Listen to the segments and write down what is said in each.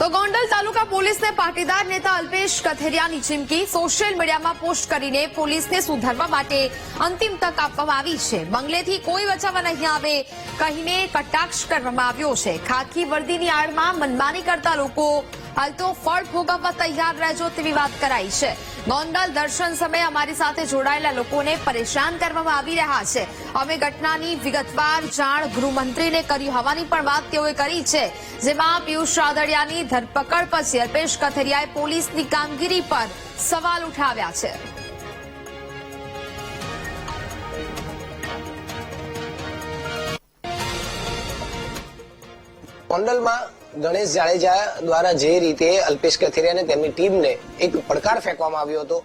તો ગોંડલ તાલુકા પોલીસને પાટીદાર નેતા અલ્પેશ કથેરિયાની ચીમકી સોશિયલ મીડિયામાં પોસ્ટ કરીને પોલીસને સુધારવા માટે અંતિમ તક આપવામાં આવી છે। બંગલેથી કોઈ બચાવવા નહીં આવે કહીને કટાક્ષ કરવામાં આવ્યો છે। ખાખી વર્દીની આડમાં મનમાની કરતા લોકો હાલ તો ફળ ભોગવવા તૈયાર રહેજો તેવી વાત કરાઈ છે। ગોંડલ દર્શન સમયે અમારી સાથે જોડાયેલા લોકોને પરેશાન કરવામાં આવી રહ્યા છે। અમે ઘટનાની વિગતવાર જાણ ગૃહમંત્રીને કરી હોવાની પણ વાત તેઓએ કરી છે, જેમાં પિયુષ રાદડિયાની ધરપકડ પછી અલ્પેશ કથેરિયાએ પોલીસની કામગીરી પર સવાલ ઉઠાવ્યા છે। ગોંડલમાં ગણેશ જાડેજા દ્વારા જે રીતે અલ્પેશ કથેરિયા અને તેમની ટીમને એક પડકાર ફેંકવામાં આવ્યો હતો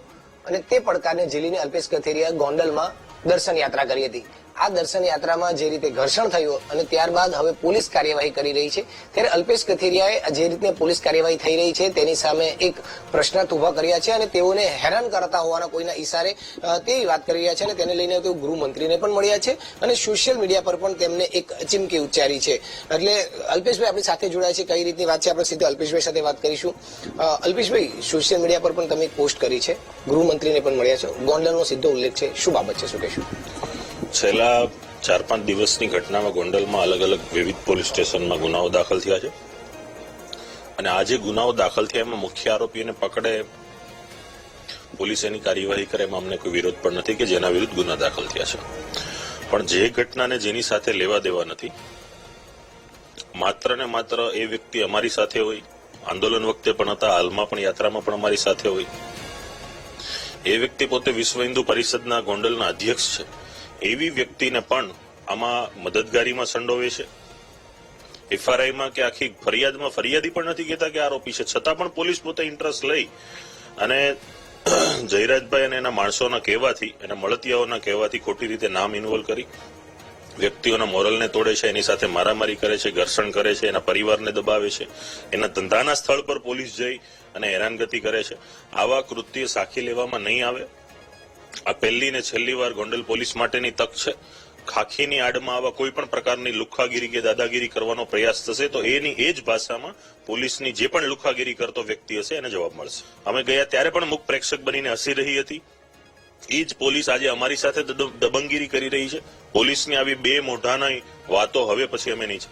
અને તે પડકારને ઝીલીને અલ્પેશ કથેરિયા ગોંડલમાં દર્શન યાત્રા કરી હતી। આ દર્શન યાત્રામાં જે રીતે ઘર્ષણ થયું અને ત્યારબાદ હવે પોલીસ કાર્યવાહી કરી રહી છે, ત્યારે અલ્પેશ કથેરિયાએ જે રીતે પોલીસ કાર્યવાહી થઈ રહી છે તેની સામે એક પ્રશ્ન ઉભા કર્યા છે અને તેઓને હેરાન કરતા હોવાના કોઈના ઈશારે તેવી વાત કરી રહ્યા છે અને તેને લઈને તેઓ ગૃહમંત્રીને પણ મળ્યા છે અને સોશિયલ મીડિયા પર પણ તેમને એક ચીમકી ઉચ્ચારી છે। એટલે અલ્પેશભાઈ આપણી સાથે જોડાય છે, કઈ રીતની વાત છે આપણે સીધા અલ્પેશભાઈ સાથે વાત કરીશું। અલ્પેશભાઈ, સોશિયલ મીડિયા પર પણ તમે એક પોસ્ટ કરી છે, ગૃહમંત્રીને પણ મળ્યા છો, ગોંડલનો સીધો ઉલ્લેખ છે, શું બાબત છે, શું કહેશું? છેલ્લા 4-5 દિવસની ઘટનામાં ગોંડલમાં અલગ અલગ વિવિધ પોલીસ સ્ટેશનમાં ગુનાઓ દાખલ થયા છે અને આજે ગુનાઓ દાખલ થયા એમાં મુખ્ય આરોપીઓને પકડે, પોલીસ એની કાર્યવાહી કરે એમાં અમને કોઈ વિરોધ પણ નથી કે જેના વિરુદ્ધ ગુના દાખલ થયા છે, પણ જે ઘટનાને જેની સાથે લેવા દેવા નથી, માત્ર ને માત્ર એ વ્યક્તિ અમારી સાથે હોય, આંદોલન વખતે પણ હતા, હાલમાં પણ યાત્રામાં પણ અમારી સાથે હોય, એ વ્યક્તિ પોતે વિશ્વ હિન્દુ પરિષદના ગોંડલના અધ્યક્ષ છે, એવી વ્યક્તિને પણ આમાં મદદગારીમાં સંડોવે છે। એફઆરઆઈમાં કે આખી ફરિયાદમાં ફરિયાદી પણ નથી કહેતા કે આરોપી છે, છતાં પણ પોલીસ પોતે ઇન્ટરેસ્ટ લઈ અને જયરાજભાઈ અને એના માણસોના કહેવાથી, એના મળતિયાઓના કહેવાથી ખોટી રીતે નામ ઇન્વોલ્વ કરી વ્યક્તિઓના મોરલને તોડે છે, એની સાથે મારામારી કરે છે, ઘર્ષણ કરે છે, એના પરિવારને દબાવે છે, એના ધંધાના સ્થળ પર પોલીસ જઈ અને હેરાનગતિ કરે છે। આવા કૃત્ય સાખી લેવામાં નહીં આવે। આ પહેલી ને છેલ્લી વાર ગોંડલ પોલીસ માટેની તક છે। ખાખીની આડમાં આવા કોઈ પણ પ્રકારની લુખ્ખાગીરી કે દાદાગીરી કરવાનો પ્રયાસ થશે તો એની એ જ ભાષામાં પોલીસની જે પણ લુખ્ખાગીરી કરતો વ્યક્તિ હશે એને જવાબ મળશે। અમે ગયા ત્યારે પણ મુખ પ્રેક્ષક બનીને હસી રહી હતી, એ જ પોલીસ આજે અમારી સાથે દબંગગીરી કરી રહી છે। પોલીસની આવી બે મોઢાની વાતો હવે પછી અમે નહીં છે।